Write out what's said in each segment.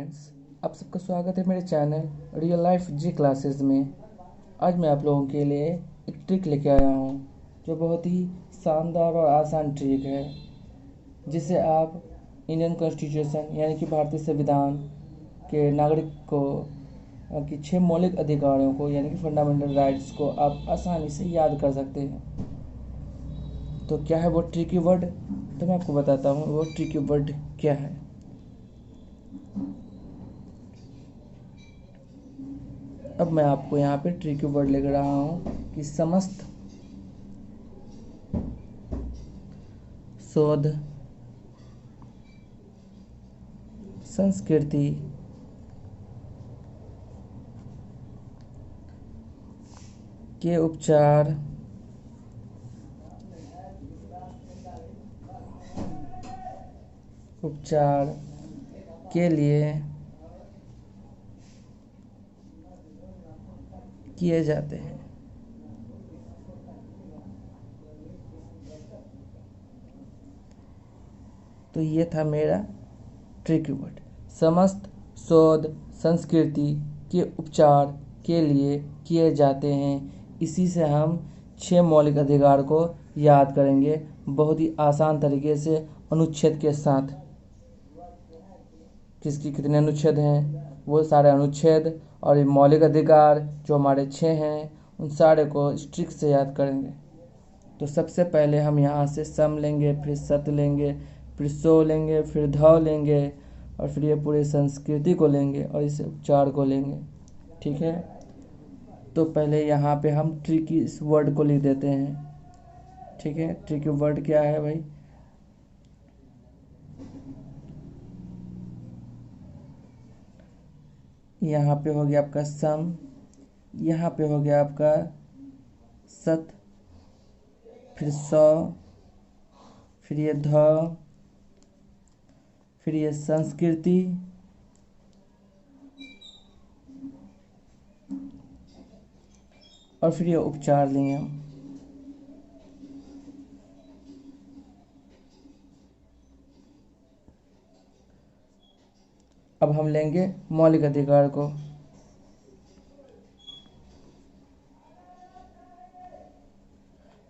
Friends, आप सबका स्वागत है मेरे चैनल रियल लाइफ जी क्लासेस में। आज मैं आप लोगों के लिए एक ट्रिक लेके आया हूँ जो बहुत ही शानदार और आसान ट्रिक है, जिसे आप इंडियन कॉन्स्टिट्यूशन यानी कि भारतीय संविधान के नागरिक को कि 6 मौलिक अधिकारों को यानी कि फंडामेंटल राइट्स को आप आसानी से याद कर सकते हैं। तो क्या है वो ट्रिकी वर्ड, तो मैं आपको बताता हूँ वो ट्रिकी वर्ड क्या है। अब मैं आपको यहाँ पे ट्रिकी वर्ड लिख रहा हूँ कि समस्त शोध संस्कृति के उपचार के लिए किए जाते हैं। तो ये था मेरा ट्रिकी वर्ड, समस्त शोध संस्कृति के उपचार के लिए किए जाते हैं। इसी से हम 6 मौलिक अधिकार को याद करेंगे बहुत ही आसान तरीके से, अनुच्छेद के साथ। किसकी कितने अनुच्छेद हैं, वो सारे अनुच्छेद और ये मौलिक अधिकार जो हमारे 6 हैं, उन सारे को इस ट्रिक से याद करेंगे। तो सबसे पहले हम यहाँ से सम लेंगे, फिर सत लेंगे, फिर सो लेंगे, फिर ध लेंगे और फिर ये पूरे संस्कृति को लेंगे और इस उपचार को लेंगे। ठीक है, तो पहले यहाँ पे हम ट्रिकी इस वर्ड को लिख देते हैं। ठीक है, ट्रिकी वर्ड क्या है भाई, यहाँ पे हो गया आपका सम, यहाँ पे हो गया आपका सत, फिर सौ, फिर ये ध, फिर ये संस्कृति, और फिर ये उपचार लेंगे हम। अब हम लेंगे मौलिक अधिकार को।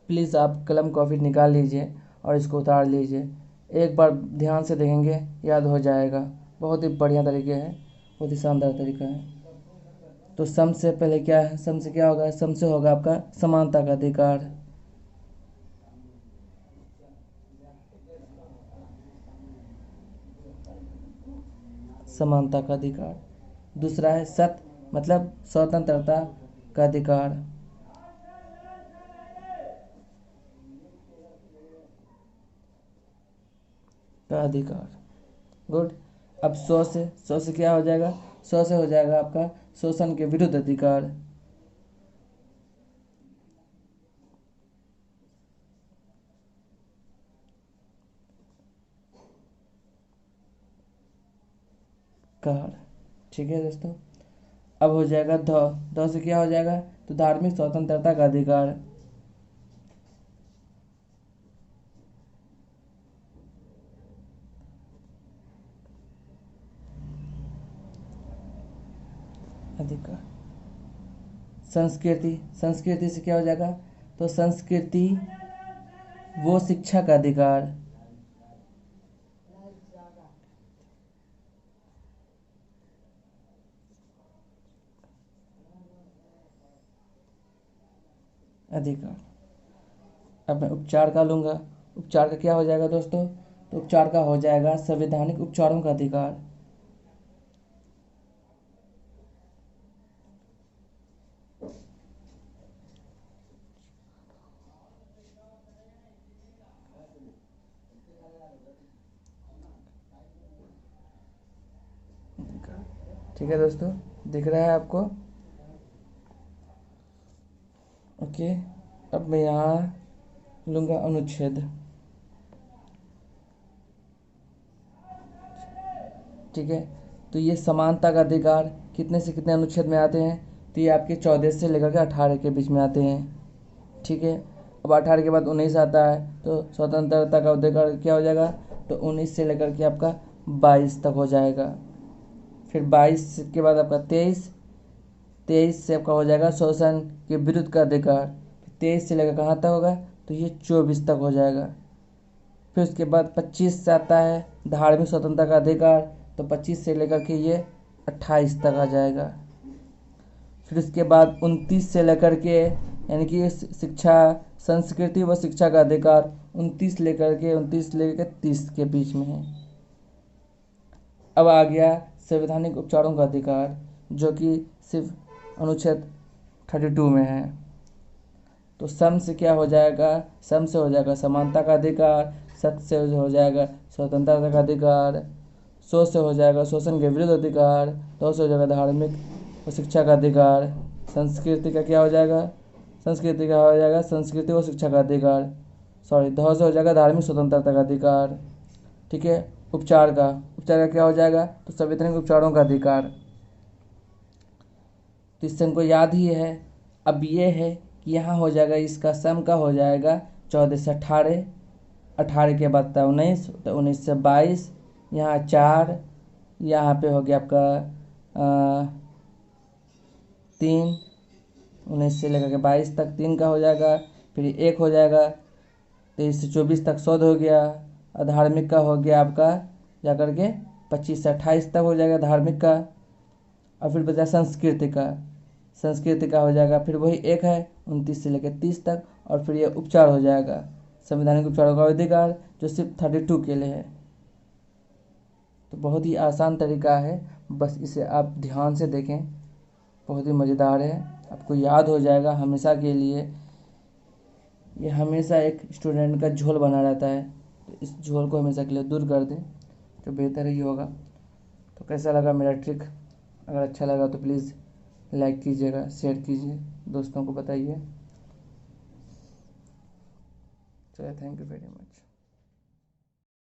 प्लीज़ आप कलम कॉपी निकाल लीजिए और इसको उतार लीजिए। एक बार ध्यान से देखेंगे याद हो जाएगा। बहुत ही बढ़िया तरीके है, बहुत ही शानदार तरीका है। तो सम से पहले क्या है, सम से क्या होगा, सम से होगा आपका समानता का अधिकार। समानता का अधिकार। दूसरा है सत, मतलब स्वतंत्रता का अधिकार। गुड। अब सौ से क्या हो जाएगा, सौ से हो जाएगा आपका शोषण के विरुद्ध अधिकार। कार। ठीक है दोस्तों, अब हो जाएगा ध, ध से क्या हो जाएगा, तो धार्मिक स्वतंत्रता का अधिकार। अधिकार। संस्कृति, संस्कृति से क्या हो जाएगा, तो संस्कृति वो शिक्षा का अधिकार। अधिकार। अब मैं उपचार का लूँगा। उपचार का क्या हो जाएगा दोस्तों, तो उपचार का हो जाएगा संवैधानिक उपचारों का अधिकार। ठीक है दोस्तों, दिख रहा है आपको। ओके, अब मैं यहाँ लूँगा अनुच्छेद। ठीक है, तो ये समानता का अधिकार कितने से कितने अनुच्छेद में आते हैं, तो ये आपके 14 से लेकर के 18 के बीच में आते हैं। ठीक है, अब 18 के बाद 19 आता है, तो स्वतंत्रता का अधिकार क्या हो जाएगा, तो 19 से लेकर के आपका 22 तक हो जाएगा। फिर 22 के बाद आपका 23 से आपका हो जाएगा शोषण के विरुद्ध का अधिकार। 23 से लेकर कहाँ तक होगा, तो ये 24 तक हो जाएगा। फिर उसके बाद 25 से आता है धार्मिक स्वतंत्रता का अधिकार, तो 25 से लेकर के ये 28 तक आ जाएगा। फिर उसके बाद 29 से लेकर के यानी कि शिक्षा, संस्कृति व शिक्षा का अधिकार 29 लेकर के 30 के बीच में है। अब आ गया संवैधानिक उपचारों का अधिकार, जो कि सिर्फ अनुच्छेद 32 में है। तो सम से क्या हो जाएगा, सम से हो जाएगा समानता का अधिकार, सत से हो जाएगा स्वतंत्रता का अधिकार, सो से हो जाएगा शोषण के विरुद्ध अधिकार, तो से हो जाएगा धार्मिक और शिक्षा का अधिकार, संस्कृति का क्या हो जाएगा, संस्कृति व शिक्षा का अधिकार, ध से हो जाएगा धार्मिक स्वतंत्रता का अधिकार। ठीक है। उपचार का क्या हो जाएगा, तो संवैधानिक उपचारों का अधिकार। तो इससे हमको याद ही है। अब ये है कि यहाँ हो जाएगा इसका सम का हो जाएगा 14 से 18, 18 के बाद 19, तो 19 से 22, यहाँ 4, यहाँ पे हो गया आपका 3, 19 से लेकर के 22 तक 3 का हो जाएगा। फिर 1 हो जाएगा, 23 से 24 तक 100 हो गया। और धार्मिक का हो गया आपका जा करके 25 से 28 तक हो जाएगा धार्मिक का। और फिर बचा संस्कृति का हो जाएगा, फिर वही 1 है 29 से लेकर 30 तक। और फिर ये उपचार हो जाएगा संवैधानिक उपचारों का अधिकार, जो सिर्फ 32 के लिए है। तो बहुत ही आसान तरीका है, बस इसे आप ध्यान से देखें, बहुत ही मज़ेदार है, आपको याद हो जाएगा हमेशा के लिए। ये हमेशा एक स्टूडेंट का झोल बना रहता है, तो इस झोल को हमेशा के लिए दूर कर दें तो बेहतर ही होगा। तो कैसा लगा मेरा ट्रिक, अगर अच्छा लगा तो प्लीज़ लाइक कीजिएगा, शेयर कीजिए, दोस्तों को बताइए। चलिए, थैंक यू वेरी मच।